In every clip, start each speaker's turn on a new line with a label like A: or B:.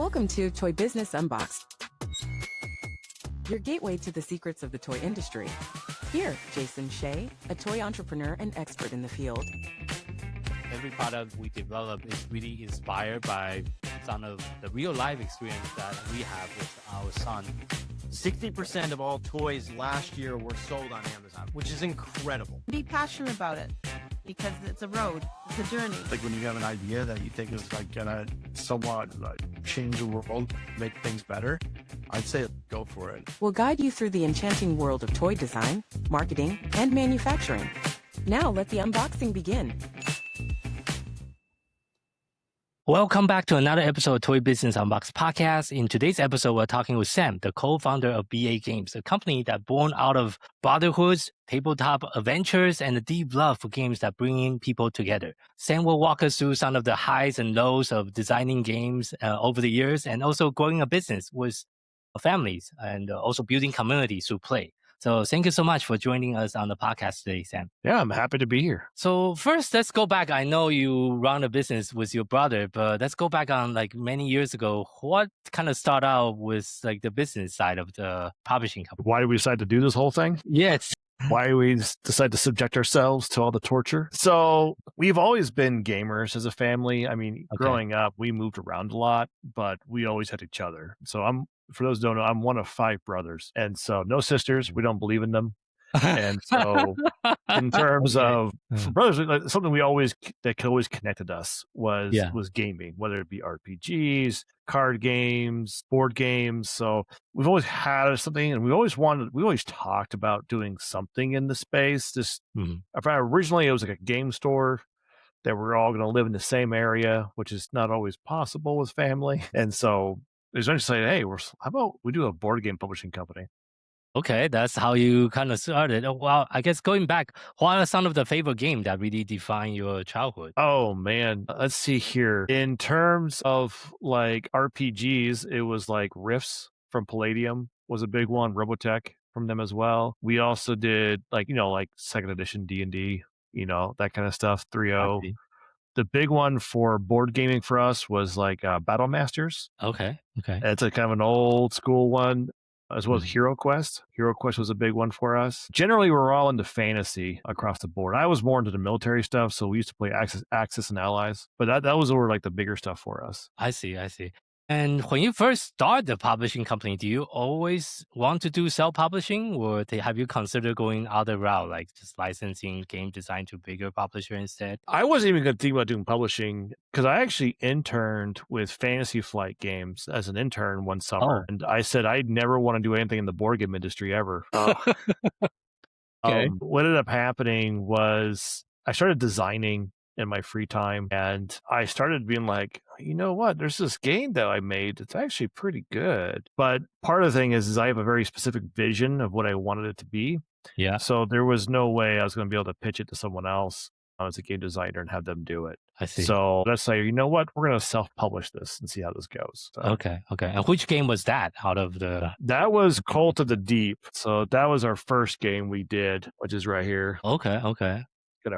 A: Welcome to Toy Business Unboxed, your gateway to the secrets of the toy industry. Here, Jason Shea, a toy entrepreneur and expert in the field.
B: Every product we develop is really inspired by some of the real life experience that we have with our son.
C: 60% of all toys last year were sold on Amazon, which is incredible.
D: Be passionate about it because it's a road, it's a journey.
E: Like when you have an idea that you think is like gonna somewhat change the world, make things better, I'd say go for it.
A: We'll guide you through the enchanting world of toy design, marketing, and manufacturing. Now let the unboxing begin.
B: Welcome back to another episode of Toy Business Unboxed podcast. In today's episode, we're talking with Sam, the co-founder of BA Games, a company that born out of brotherhoods, tabletop adventures, and a deep love for games that bring people together. Sam will walk us through some of the highs and lows of designing games over the years and also growing a business with families and also building communities through play. So thank you so much for joining us on the podcast today, Sam.
E: Yeah, I'm happy to be here.
B: So first, let's go back. I know you run a business with your brother, but let's go back on like many years ago. What kind of started out with like the business side of the publishing company?
E: Why did we decide to do this whole thing?
B: Yes.
E: Why did we decide to subject ourselves to all the torture? So we've always been gamers as a family. I mean, growing up, we moved around a lot, but we always had each other. So for those who don't know, I'm one of 5 brothers. And so no sisters. We don't believe in them. And so in terms of for brothers, like, something that could always connected us was gaming, whether it be RPGs, card games, board games. So we've always had something, and we always talked about doing something in the space. Originally it was like a game store that we're all going to live in the same area, which is not always possible with family. And so they eventually say, hey, how about we do a board game publishing company?
B: Okay, that's how you kind of started. Well, I guess going back, what are some of the favorite games that really define your childhood?
E: Oh, man. Let's see here. In terms of like RPGs, it was like Rifts from Palladium was a big one. Robotech from them as well. We also did like 2nd edition D&D, that kind of stuff, 3.0. The big one for board gaming for us was like Battle Masters.
B: Okay.
E: It's a kind of an old school one, as well as Hero Quest. Hero Quest was a big one for us. Generally, we're all into fantasy across the board. I was more into the military stuff, so we used to play Axis and Allies. But that was over like the bigger stuff for us.
B: I see. And when you first started the publishing company, do you always want to do self-publishing, or have you considered going other route, like just licensing game design to bigger publisher instead?
E: I wasn't even going to think about doing publishing because I actually interned with Fantasy Flight Games as an intern one summer. And I said I'd never want to do anything in the board game industry ever. What ended up happening was I started designing in my free time, and I started being like, you know what, there's this game that I made. It's actually pretty good. But part of the thing is I have a very specific vision of what I wanted it to be.
B: Yeah.
E: So there was no way I was going to be able to pitch it to someone else as a game designer and have them do it.
B: I see.
E: So let's say, you know what, we're going to self-publish this and see how this goes. So,
B: Okay. And which game was that out of the...
E: That was Cult of the Deep. So that was our first game we did, which is right here.
B: Okay.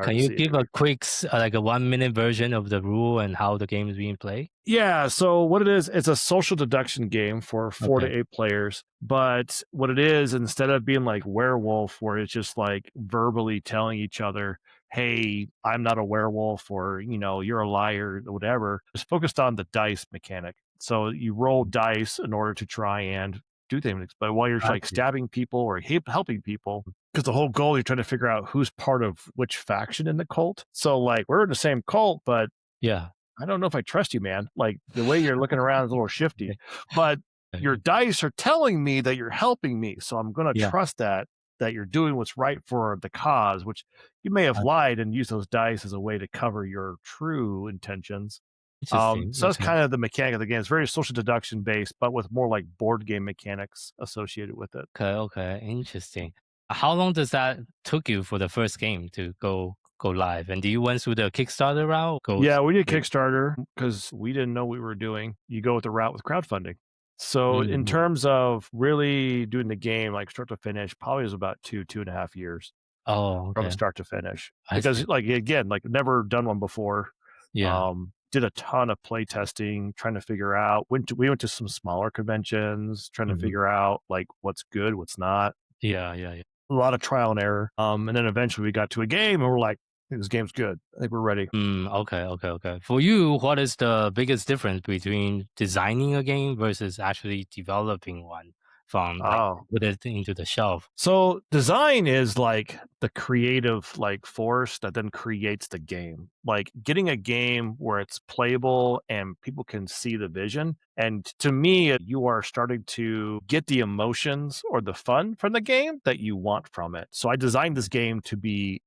B: Can you give a quick, like a 1-minute version of the rule and how the game is being played?
E: Yeah. So what it is, it's a social deduction game for 4 to 8 players. But what it is, instead of being like werewolf, where it's just like verbally telling each other, hey, I'm not a werewolf, or, you're a liar, or whatever, it's focused on the dice mechanic. So you roll dice in order to try and do things. But while you're like stabbing people or helping people, because the whole goal, you're trying to figure out who's part of which faction in the cult. So like we're in the same cult, but I don't know if I trust you, man. Like the way you're looking around is a little shifty, but your dice are telling me that you're helping me. So I'm going to trust that you're doing what's right for the cause, which you may have lied and used those dice as a way to cover your true intentions. So that's kind of the mechanic of the game. It's very social deduction based, but with more like board game mechanics associated with it.
B: Okay. Interesting. How long does that took you for the first game to go live? And do you went through the Kickstarter route?
E: Yeah, we did Kickstarter because we didn't know what we were doing. You go with the route with crowdfunding. So in terms of really doing the game, like start to finish, probably was about 2.5 years.
B: From
E: start to finish. Because like, again, like never done one before.
B: Yeah.
E: did a ton of play testing, trying to figure out. We went to some smaller conventions, trying to figure out like what's good, what's not.
B: Yeah, yeah, yeah.
E: A lot of trial and error. And then eventually we got to a game and we're like, I think this game's good. I think we're ready.
B: Okay. For you, what is the biggest difference between designing a game versus actually developing one from like put it into the shelf?
E: So design is like the creative like force that then creates the game. Like getting a game where it's playable and people can see the vision. And to me, you are starting to get the emotions or the fun from the game that you want from it. So I designed this game to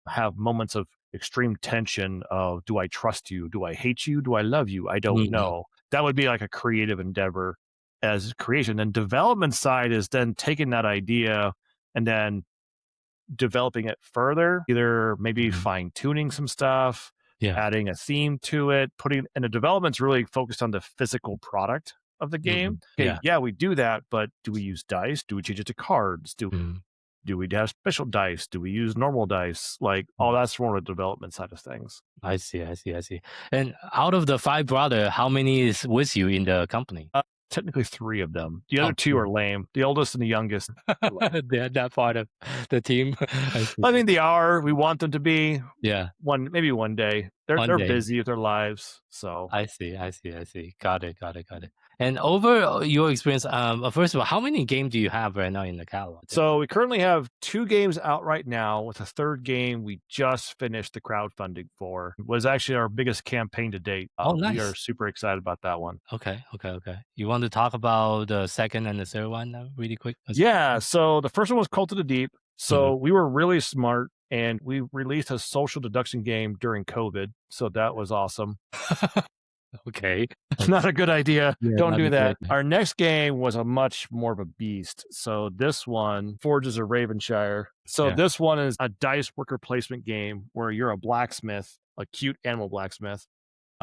E: have moments of extreme tension of, do I trust you? Do I hate you? Do I love you? I don't know. That would be like a creative endeavor as creation. And development side is then taking that idea and then developing it further, either maybe fine tuning some stuff, adding a theme to it, and the development's really focused on the physical product of the game. Okay, yeah, we do that, but do we use dice? Do we change it to cards? Do we have special dice? Do we use normal dice? Like all that's more of the development side of things.
B: I see. And out of the 5 brothers, how many is with you in the company?
E: Technically 3 of them. The other 2 are lame. The oldest and the youngest.
B: They're not part of the team.
E: I mean, they are. We want them to be.
B: Yeah.
E: Maybe one day. They're busy with their lives. So
B: I see. Got it. And over your experience, first of all, how many games do you have right now in the catalog?
E: So we currently have 2 games out right now, with a 3rd game we just finished the crowdfunding for. It was actually our biggest campaign to date.
B: Nice.
E: We are super excited about that one.
B: Okay. You want to talk about the 2nd and the 3rd one now really quick?
E: Yeah, so the first one was Cult of the Deep. So we were really smart, and we released a social deduction game during COVID. So that was awesome.
B: Okay.
E: It's not a good idea.
B: Yeah,
E: Don't do that. Our next game was a much more of a beast. So this one, Forges of Ravenshire. So this one is a dice worker placement game where you're a blacksmith, a cute animal blacksmith,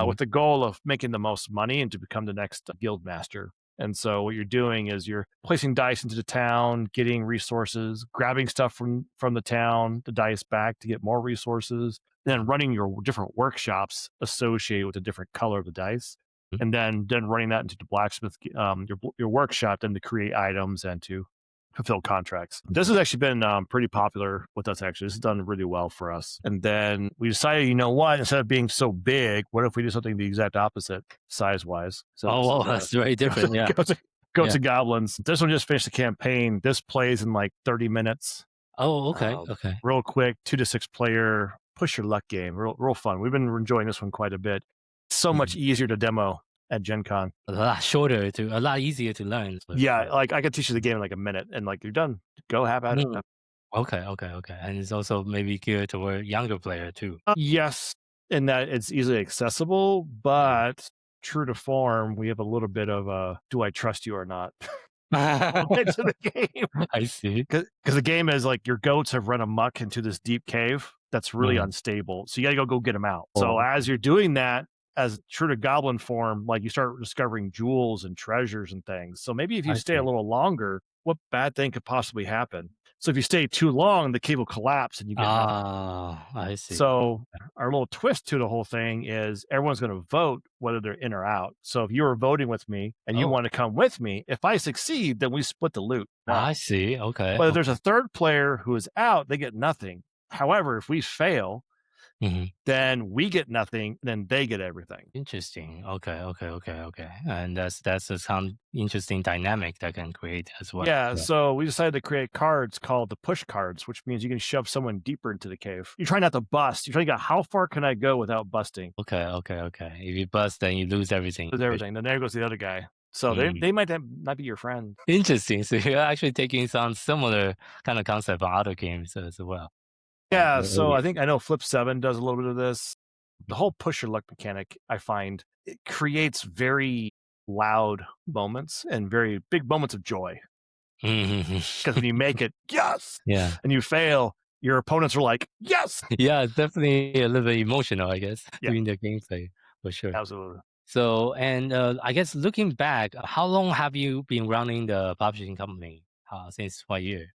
E: with the goal of making the most money and to become the next guild master. And so what you're doing is you're placing dice into the town, getting resources, grabbing stuff from the town, the dice back to get more resources, then running your different workshops associated with the different color of the dice, and then running that into the blacksmith, your workshop, then to create items and to fulfill contracts. This has actually been pretty popular with us, actually. This has done really well for us. And then we decided, you know what, instead of being so big, what if we do something the exact opposite size-wise? So
B: that's very different, yeah.
E: Go to Goblins. This one just finished the campaign. This plays in like 30 minutes.
B: Oh, okay.
E: Real quick, 2 to 6 player, push your luck game. Real fun. We've been enjoying this one quite a bit. So much easier to demo at Gen Con.
B: A lot easier to learn.
E: Yeah, like I could teach you the game in like a minute and like you're done. Go have at it.
B: Okay. And it's also maybe geared toward younger player too.
E: Yes, in that it's easily accessible, but true to form, we have a little bit of a, do I trust you or not? Into the game.
B: I see.
E: Because the game is like your goats have run amok into this deep cave that's really unstable. So you got to go get them out. So as you're doing that, as true to goblin form, like you start discovering jewels and treasures and things. So maybe if you stay a little longer, what bad thing could possibly happen? So if you stay too long, the cave will collapse and you get nothing.
B: I see.
E: So our little twist to the whole thing is everyone's going to vote whether they're in or out. So if you were voting with me and you want to come with me, if I succeed, then we split the loot.
B: I see. Okay.
E: But if there's a third player who is out, they get nothing. However, if we fail, then we get nothing, then they get everything.
B: Interesting. Okay. And that's some interesting dynamic that can create as well.
E: Yeah, so we decided to create cards called the push cards, which means you can shove someone deeper into the cave. You're trying not to bust. You're trying to go, how far can I go without busting?
B: Okay. If you bust, then you lose everything.
E: Then there goes the other guy. So they might not be your friend.
B: Interesting. So you're actually taking some similar kind of concept on other games as well.
E: Yeah, so I know Flip 7 does a little bit of this. The whole push your luck mechanic, I find, it creates very loud moments and very big moments of joy. Because when you make it, yes!
B: Yeah.
E: And you fail, your opponents are like, yes!
B: Yeah, it's definitely a little bit emotional, I guess, during the gameplay, for sure.
E: Absolutely.
B: So, and I guess looking back, how long have you been running the publishing company? Since what year?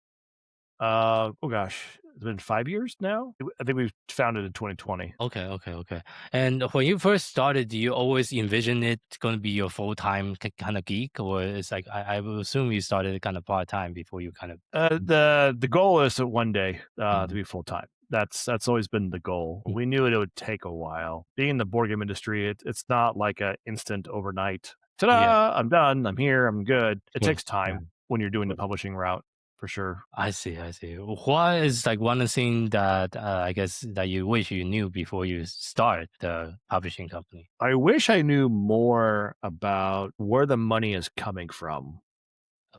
E: Oh gosh, it's been 5 years now. I think we founded in 2020.
B: Okay. And when you first started, do you always envision it going to be your full-time kind of geek, or it's like I will assume you started kind of part-time before you kind of.
E: The goal is to one day to
B: Mhm.
E: be full time. That's always been the goal. We knew it would take a while. Being in the board game industry, it's not like a instant overnight.
B: Yeah,
E: Ta-da! I'm done. I'm here. I'm good. It
B: yeah,
E: takes
B: yeah.
E: time when you're doing the publishing route for sure.
B: I see. What is like one thing that I guess that you wish you knew before you start the publishing company?
E: I wish I knew more about where the money is coming from.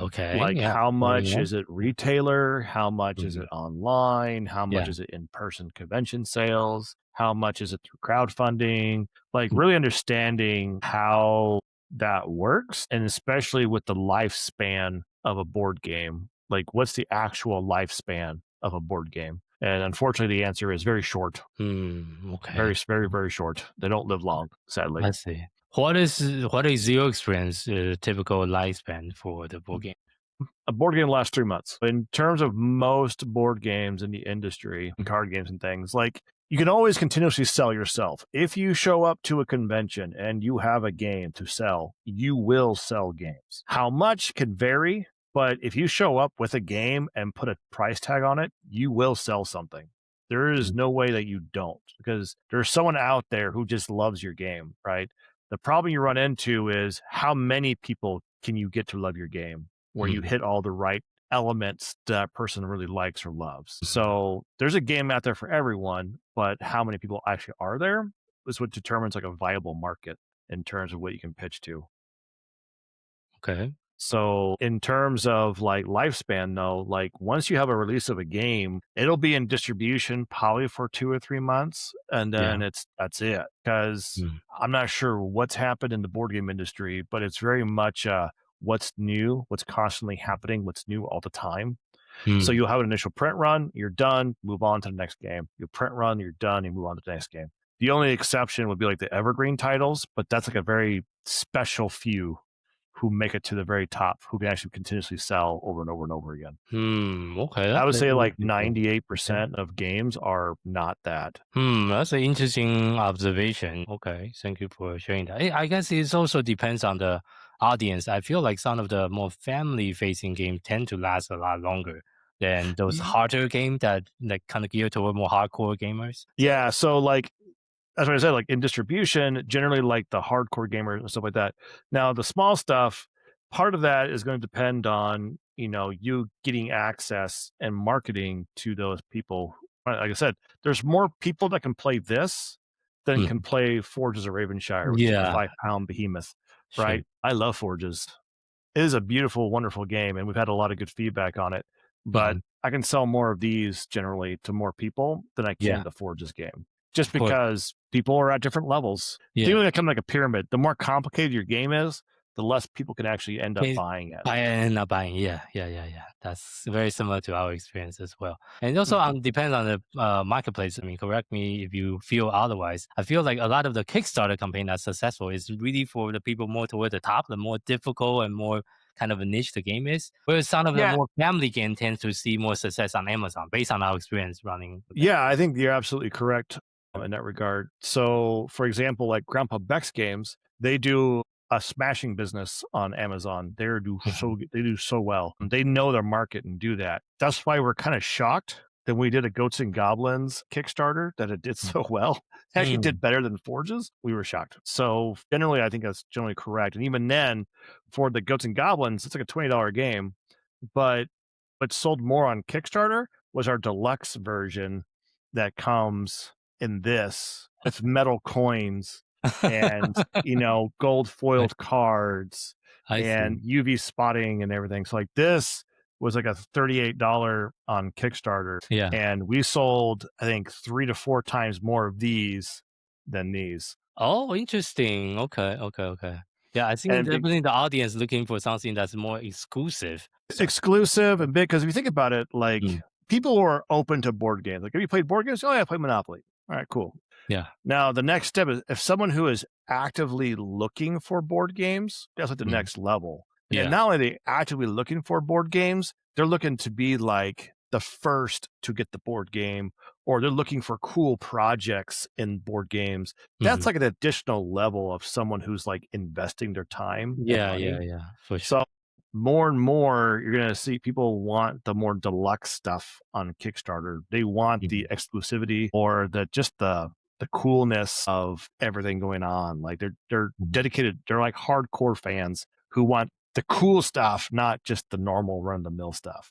B: Okay,
E: Like
B: yeah.
E: how much
B: Yeah.
E: is it retailer? How much is
B: Mhm.
E: it online? How much
B: Yeah.
E: is it in-person convention sales? How much is it through crowdfunding? Like
B: Mm.
E: really understanding how that works, and especially with the lifespan of a board game. Like what's the actual lifespan of a board game? And unfortunately, the answer is very short.
B: Okay.
E: Very short. They don't live long, sadly.
B: I see. What is your experience, typical lifespan for the board game?
E: A board game lasts 3 months. In terms of most board games in the industry, and card games and things, like you can always continuously sell yourself. If you show up to a convention and you have a game to sell, you will sell games. How much can vary, but if you show up with a game and put a price tag on it, you will sell something. There is
B: Mm.
E: no way that you don't, because there's someone out there who just loves your game, right? The problem you run into is how many people can you get to love your game, where you
B: Mm.
E: hit all the right elements that person really likes or loves. So there's a game out there for everyone, but how many people actually are there is what determines like a viable market in terms of what you can pitch to.
B: Okay.
E: So in terms of like lifespan though, like once you have a release of a game, it'll be in distribution probably for 2 or 3 months, and
B: Yeah.
E: then that's it. Cuz
B: Mm.
E: I'm not sure what's happened in the board game industry, but it's very much what's new, what's constantly happening, what's new all the time. So
B: Mm.
E: you'll have an initial print run, you're done, move on to the next game. You print run, you're done, you move on to the next game. The only exception would be like the evergreen titles, but that's like a very special few who make it to the very top, who can actually continuously sell over and over and over again.
B: Okay.
E: I
B: That's
E: would say like
B: interesting. Okay.
E: 98% of games are not that.
B: That's an interesting observation. Okay, thank you for sharing that. I guess it also depends on the audience. I feel like some of the more family-facing games tend to last a lot longer than those
E: Ye-
B: harder games that like kind of geared toward more hardcore gamers.
E: Yeah, so like that's what I said, like in distribution, generally like the hardcore gamers and stuff like that. Now the small stuff, part of that is going to depend on, you getting access and marketing to those people. Like I said, there's more people that can play this than can
B: Mm.
E: play Forges of Ravenshire, which is like a
B: Yeah,
E: 5-pound behemoth,
B: sure.
E: right? I love Forges. It is a beautiful, wonderful game, and we've had a lot of good feedback on it. But
B: Mhm.
E: I can sell more of these generally to more people than I
B: Yeah,
E: can the Forges game, just
B: of course.
E: because people are at different levels.
B: Yeah.
E: Think of it kind of like a pyramid. The more complicated your game is, the less people can actually end up buying it.
B: Buying, not buying. Yeah. That's very similar to our experience as well. And it also
E: Mhm.
B: depends on the marketplace. I mean, correct me if you feel otherwise. I feel like a lot of the Kickstarter campaign that's successful is really for the people more toward the top, the more difficult and more kind of a niche the game is. Whereas some of the
E: Yeah,
B: more family game tends to see more success on Amazon based on our experience running.
E: yeah, I think you're absolutely correct in that regard. So, for example, like Grandpa Beck's games, they do a smashing business on Amazon. They do so well. They know their market and do that. That's why we're kind of shocked that we did a Goats and Goblins Kickstarter that it did so well. It actually
B: Mm.
E: did better than Forges. We were shocked. So generally, I think that's generally correct. And even then, for the Goats and Goblins, it's like a $20 game, but what sold more on Kickstarter was our deluxe version that comes in this. It's metal coins and, gold
B: I,
E: foiled cards
B: I
E: and
B: see.
E: UV spotting and everything. So like this was like a $38 on Kickstarter.
B: Yeah.
E: And we sold, I think, 3 to 4 times more of these than these.
B: Oh, interesting. Okay. Yeah, I think
E: And
B: definitely the audience looking for something that's more exclusive.
E: exclusive and big, because if you think about it, like
B: Mm.
E: people are open to board games. Like, have you played board games? Oh, yeah, I play Monopoly. All right, cool.
B: Yeah.
E: Now, the next step is if someone who is actively looking for board games, that's like the
B: Mm.
E: next level. And
B: Yeah.
E: then not only are they actively looking for board games, they're looking to be like the first to get the board game, or they're looking for cool projects in board games. That's like an additional level of someone who's like investing their time and money.
B: For sure.
E: So more and more, you're going to see people want the more deluxe stuff on Kickstarter. They want the exclusivity or the coolness of everything going on. Like they're dedicated. They're like hardcore fans who want the cool stuff, not just the normal run of the mill stuff.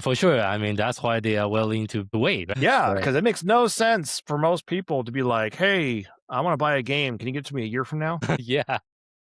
B: For sure. I mean, that's why they are willing to wait.
E: Yeah, because it makes no sense for most people to be like, hey, I want to buy a game. Can you get it to me a year from now?
B: Yeah.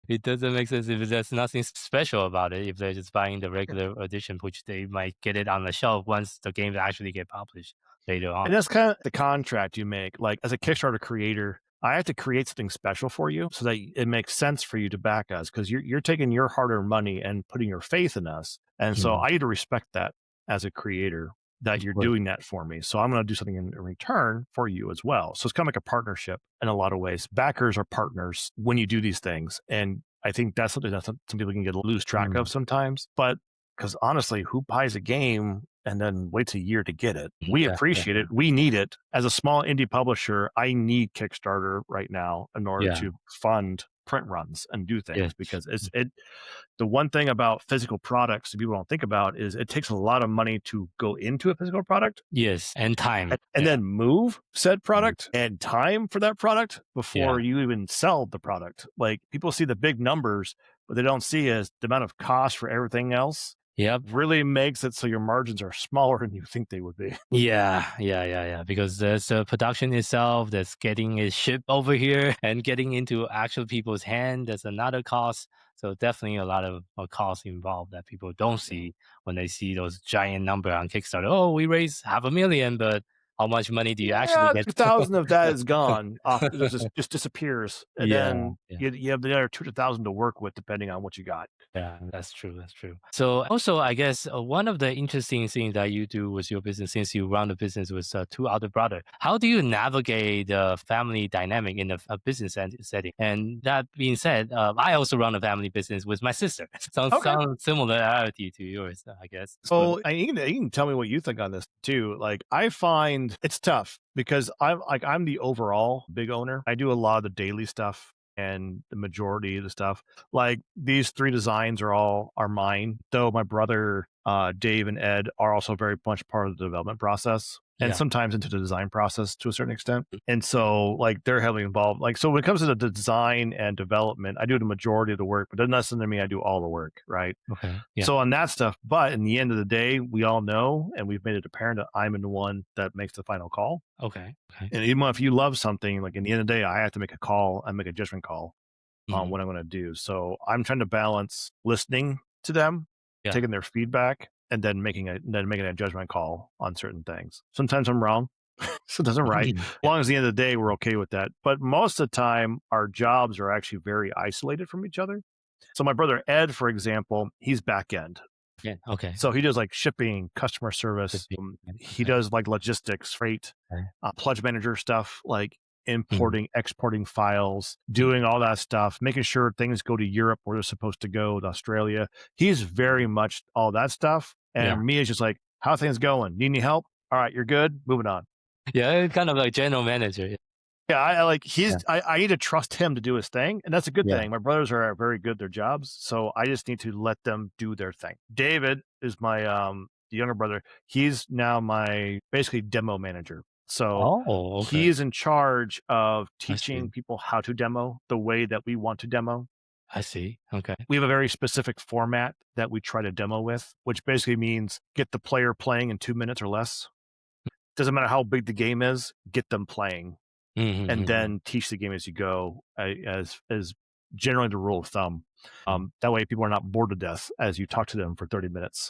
B: It doesn't make sense if there's nothing special about it. If they're just buying the regular edition, which they might get it on the shelf once the games actually get published later on.
E: And that's kind of the contract you make. Like as a Kickstarter creator, I have to create something special for you so that it makes sense for you to back us because you're taking your hard-earned money and putting your faith in us. And so I need to respect that as a creator that you're doing that for me. So I'm going to do something in return for you as well. So it's kind of like a partnership in a lot of ways. Backers are partners when you do these things. And I think that's something that some people can lose track of sometimes. But because honestly, who buys a game and then waits a year to get it? We appreciate it. We need it. As a small indie publisher, I need Kickstarter right now in order to fund print runs and do things because the one thing about physical products that people don't think about is it takes a lot of money to go into a physical product.
B: Yes, and time.
E: And then move said product and time for that product before you even sell the product. Like people see the big numbers, what they don't see is the amount of cost for everything else. Really makes it so your margins are smaller than you think they would be.
B: Because there's the production itself that's getting it shipped over here and getting into actual people's hand. There's another cost. So definitely a lot of costs involved that people don't see when they see those giant number on Kickstarter. Oh, we raised $500,000, but how much money do you actually get?
E: 2,000 of that is gone. It just disappears. And then you have the other 2,000 to work with depending on what you got.
B: Yeah, that's true. So also, I guess one of the interesting things that you do with your business, since you run the business with two other brothers, how do you navigate the family dynamic in a business setting? And that being said, I also run a family business with my sister. Sounds similarity to yours, I guess.
E: So you can tell me what you think on this too. Like I find it's tough because I'm the overall big owner. I do a lot of the daily stuff. And the majority of the stuff, like these 3 designs are mine, though my brother, Dave and Ed are also very much part of the development process and sometimes into the design process to a certain extent. And so like they're heavily involved. Like, so when it comes to the design and development, I do the majority of the work, but it doesn't necessarily mean I do all the work. Right.
B: Okay.
E: So on that stuff, but in the end of the day, we all know, and we've made it apparent that I'm the one that makes the final call.
B: Okay.
E: And even if you love something, like in the end of the day, I have to make a call and make a judgment call on what I'm going to do. So I'm trying to balance listening to them, taking their feedback, and then making a judgment call on certain things. Sometimes I'm wrong. Sometimes I'm right. As long as at the end of the day, we're okay with that. But most of the time, our jobs are actually very isolated from each other. So my brother Ed, for example, he's back end.
B: Okay.
E: So he does like shipping, customer service. He does like logistics, freight, pledge manager stuff, like importing, exporting files, doing all that stuff, making sure things go to Europe where they're supposed to go, to Australia. He's very much all that stuff. And me is just like, how are things going? Need any help? All right, you're good. Moving on.
B: Yeah, kind of like general manager.
E: Yeah, I need to trust him to do his thing, and that's a good thing. My brothers are very good at their jobs, so I just need to let them do their thing. David is my the younger brother. He's now my basically demo manager. So he is in charge of teaching people how to demo the way that we want to demo.
B: I see. Okay.
E: We have a very specific format that we try to demo with, which basically means get the player playing in 2 minutes or less. Doesn't matter how big the game is, get them playing. And then teach the game as you go, as generally the rule of thumb. That way people are not bored to death as you talk to them for 30 minutes.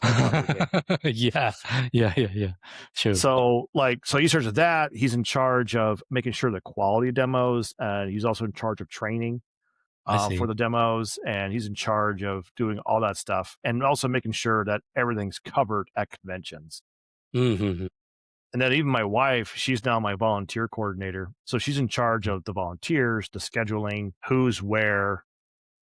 B: Yeah. Sure.
E: So he's in charge of that. He's in charge of making sure the quality of demos. He's also in charge of training for the demos. And he's in charge of doing all that stuff. And also making sure that everything's covered at conventions. And then even my wife, she's now my volunteer coordinator. So she's in charge of the volunteers, the scheduling, who's where,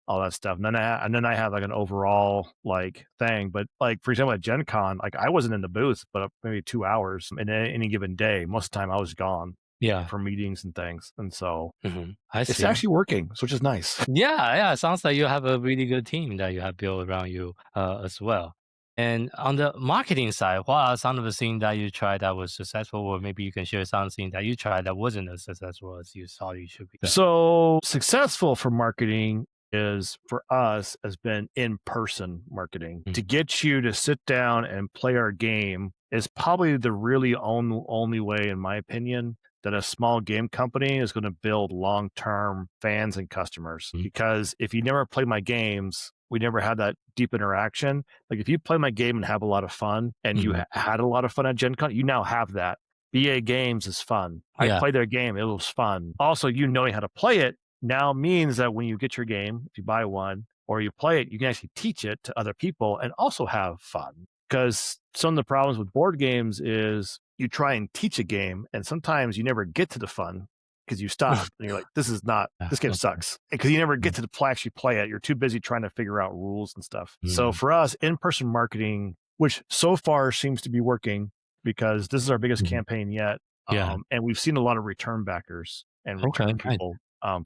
E: all that stuff. And then I have like an overall like thing. But like for example at Gen Con, like I wasn't in the booth, but maybe 2 hours in any given day. Most of the time I was gone
B: Yeah.
E: for meetings and things. And so
B: I
E: it's
B: see.
E: actually working, which is nice.
B: Yeah. It sounds like you have a really good team that you have built around you as well. And on the marketing side, what are some of the things that you tried that was successful, or maybe you can share something that you tried that wasn't as successful as you thought it should be?
E: So successful for marketing is for us has been in-person marketing. To get you to sit down and play our game is probably the really only way, in my opinion, that a small game company is going to build long-term fans and customers. Because if you never play my games, we never had that deep interaction. Like if you play my game and have a lot of fun, and you had a lot of fun at Gen Con, you now have that. BA Games is fun. I played their game. It was fun. Also, you knowing how to play it now means that when you get your game, if you buy one or you play it, you can actually teach it to other people and also have fun. Because some of the problems with board games is you try and teach a game, and sometimes you never get to the fun because you stop and you're like, this game sucks. Because you never get to actually play it. You're too busy trying to figure out rules and stuff. So for us, in-person marketing, which so far seems to be working, because this is our biggest campaign yet. And we've seen a lot of return backers and return people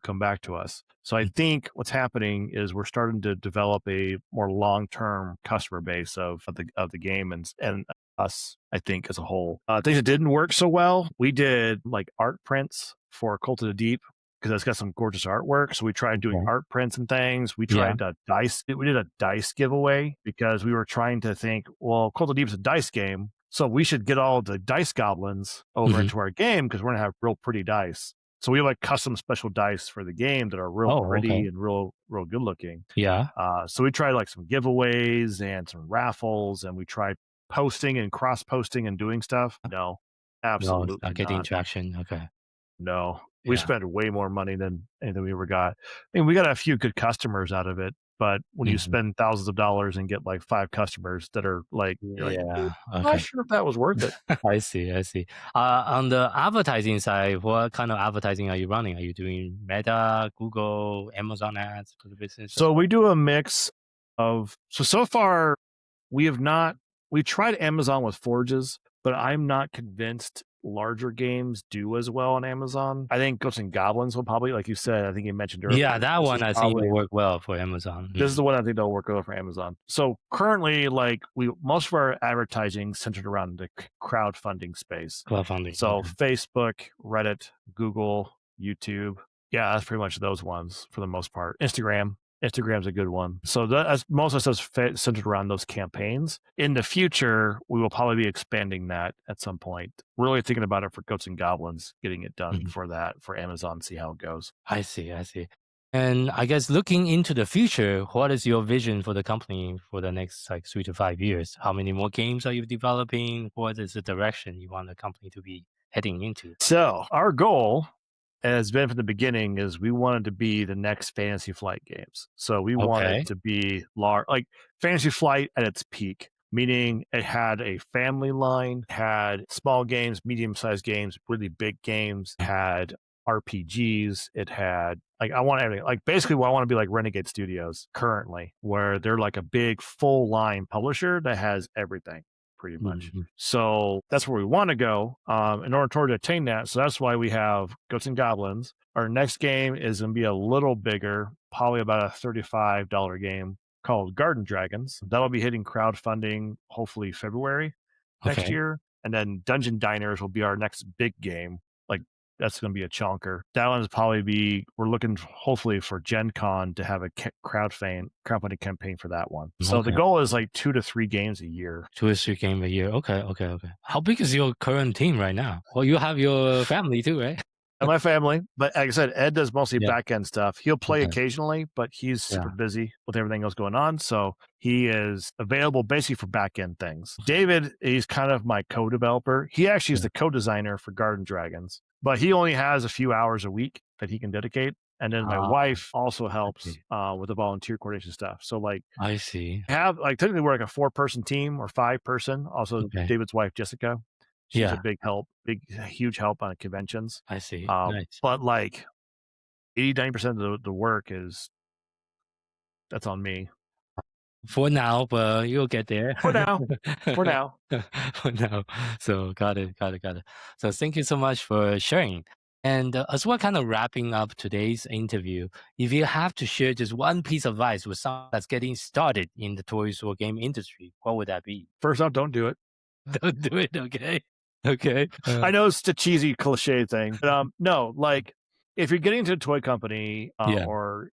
E: come back to us. So I think what's happening is we're starting to develop a more long-term customer base of the game and us, I think, as a whole. Things that didn't work so well, we did like art prints for Cult of the Deep, because it's got some gorgeous artwork. So we tried doing art prints and things. We tried we did a dice giveaway because we were trying to think, well, Cult of the Deep is a dice game, so we should get all the dice goblins over into our game because we're going to have real pretty dice. So we have like custom special dice for the game that are real pretty and real good looking. So we tried like some giveaways and some raffles, and we tried posting and cross posting and doing stuff. No, absolutely
B: not getting traction.
E: No, we spent way more money than anything we ever got. I mean, we got a few good customers out of it, but when you spend thousands of dollars and get like 5 customers that are like, I'm not sure if that was worth it.
B: I see. On the advertising side, what kind of advertising are you running? Are you doing Meta, Google, Amazon ads for the business?
E: So we do a mix of, so far we tried Amazon with Forges, but I'm not convinced larger games do as well on Amazon. I think Ghosts and Goblins will probably, like you said, I think you mentioned earlier.
B: Yeah, that one I think will work well for Amazon.
E: This is the one I think that'll work well for Amazon. So currently, like most of our advertising centered around the crowdfunding space. So Facebook, Reddit, Google, YouTube. Yeah, that's pretty much those ones for the most part. Instagram's a good one. So most of us centered around those campaigns. In the future, we will probably be expanding that at some point. Really thinking about it for Goats and Goblins, getting it done for Amazon, see how it goes.
B: I see. And I guess looking into the future, what is your vision for the company for the next like 3 to 5 years? How many more games are you developing? What is the direction you want the company to be heading into?
E: So our goal has been from the beginning is we wanted to be the next Fantasy Flight games. So we wanted to be like Fantasy Flight at its peak, meaning it had a family line, had small games, medium-sized games, really big games, had RPGs. It had like, I want everything. Like basically I want to be like Renegade Studios currently, where they're like a big full line publisher that has everything pretty much. So that's where we want to go in order to attain that. So that's why we have Goats and Goblins. Our next game is going to be a little bigger, probably about a $35 game called Garden Dragons. That'll be hitting crowdfunding hopefully February next year. And then Dungeon Diners will be our next big game. Like that's going to be a chunker. That one's probably we're looking hopefully for Gen Con to have a crowdfunding campaign for that one. So the goal is like 2 to 3 games a year.
B: 2 or 3 games a year. Okay. How big is your current team right now? Well, you have your family too, right?
E: And my family, but like I said, Ed does mostly back end stuff. He'll play occasionally, but he's super busy with everything else going on. So he is available basically for back end things. David, he's kind of my co-developer. He actually is the co-designer for Garden Dragons, but he only has a few hours a week that he can dedicate. And then my wife also helps with the volunteer coordination stuff. So like,
B: I see.
E: Technically we're like a 4-person team or 5-person. Also David's wife, Jessica. She's a huge help on conventions.
B: I see.
E: But like 80-90% of the work is that's on me.
B: For now, but you'll get there.
E: For now. For now.
B: For now. So got it. So thank you so much for sharing. And as we're kind of wrapping up today's interview, if you have to share just one piece of advice with someone that's getting started in the toys or game industry, what would that be?
E: First off, don't do it.
B: Don't do it, okay? Okay.
E: I know it's a cheesy cliche thing, but no, like if you're getting into a toy company or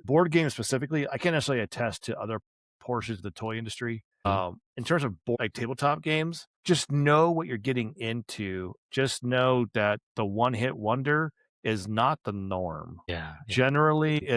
E: board games specifically, I can't necessarily attest to other portions of the toy industry. In terms of like tabletop games, just know what you're getting into. Just know that the one-hit wonder is not the norm. Generally,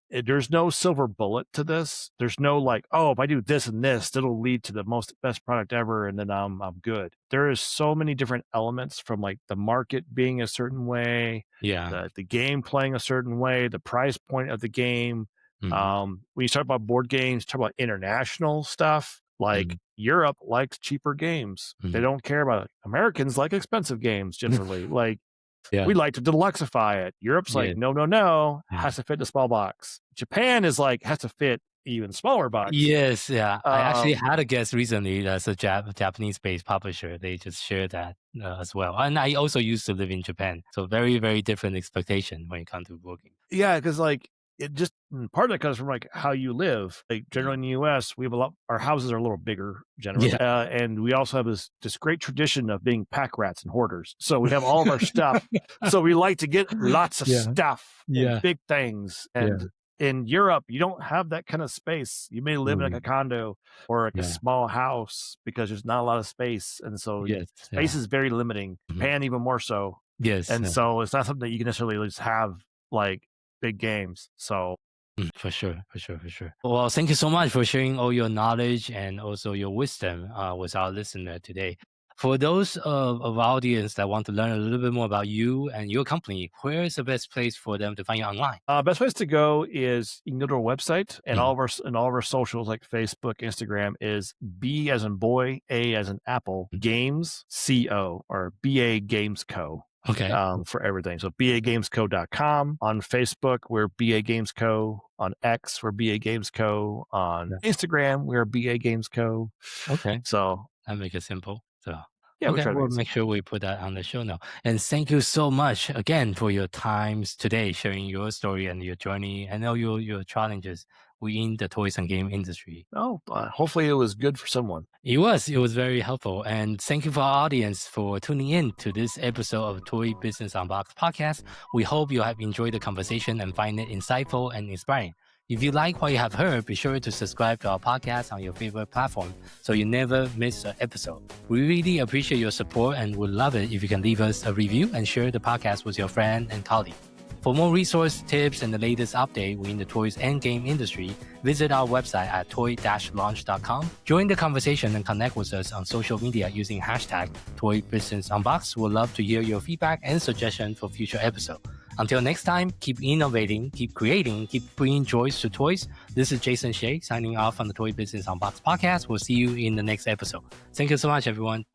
E: there's no silver bullet to this. There's no like, oh, if I do this and this, it'll lead to the best product ever, and then I'm good. There is so many different elements, from like the market being a certain way, the game playing a certain way, the price point of the game. When you talk about board games, talk about international stuff. Like Europe likes cheaper games. They don't care about it. Americans like expensive games generally. Like we like to deluxify it. Europe's like, no, has to fit in a small box. Japan is like, has to fit even smaller box.
B: Yes, I actually had a guest recently that's a Japanese-based publisher. They just shared that as well. And I also used to live in Japan. So very, very different expectation when it comes to board games.
E: Yeah, because like it just part of it comes from like how you live. Like generally in the U.S., we have our houses are a little bigger generally, and we also have this great tradition of being pack rats and hoarders. So we have all of our stuff. So we like to get lots of stuff, and big things. And in Europe, you don't have that kind of space. You may live in like a condo or like a small house because there's not a lot of space, and so space is very limiting. Japan even more so. So it's not something that you can necessarily just have like big games. So
B: for sure. Well, thank you so much for sharing all your knowledge and also your wisdom with our listener today. For those of our audience that want to learn a little bit more about you and your company, where is the best place for them to find you online?
E: Best place to go is you can go to our website, and all of our socials like Facebook, Instagram is B as in boy, A as in apple, Games Co. or BA Games Co.
B: Okay.
E: For everything. So bagamesco.com. On Facebook, we're BA Games Co. On X, we're BA Games Co. On Instagram, we're BA Games Co.
B: Okay.
E: So
B: that make it simple. So
E: we'll
B: make sure we put that on the show now. And thank you so much again for your times today, sharing your story and your journey. I know your challenges within the toys and game industry.
E: Hopefully it was good for someone.
B: It was very helpful. And thank you for our audience for tuning in to this episode of Toy Business Unboxed podcast. We hope you have enjoyed the conversation and find it insightful and inspiring. If you like what you have heard, be sure to subscribe to our podcast on your favorite platform so you never miss an episode. We really appreciate your support and would love it if you can leave us a review and share the podcast with your friend and colleague. For more resource tips and the latest update within the toys and game industry, visit our website at toy-launch.com. Join the conversation and connect with us on social media using hashtag ToyBusinessUnboxed. We'd love to hear your feedback and suggestions for future episodes. Until next time, keep innovating, keep creating, keep bringing joys to toys. This is Jason Shea signing off on the Toy Business Unboxed podcast. We'll see you in the next episode. Thank you so much, everyone.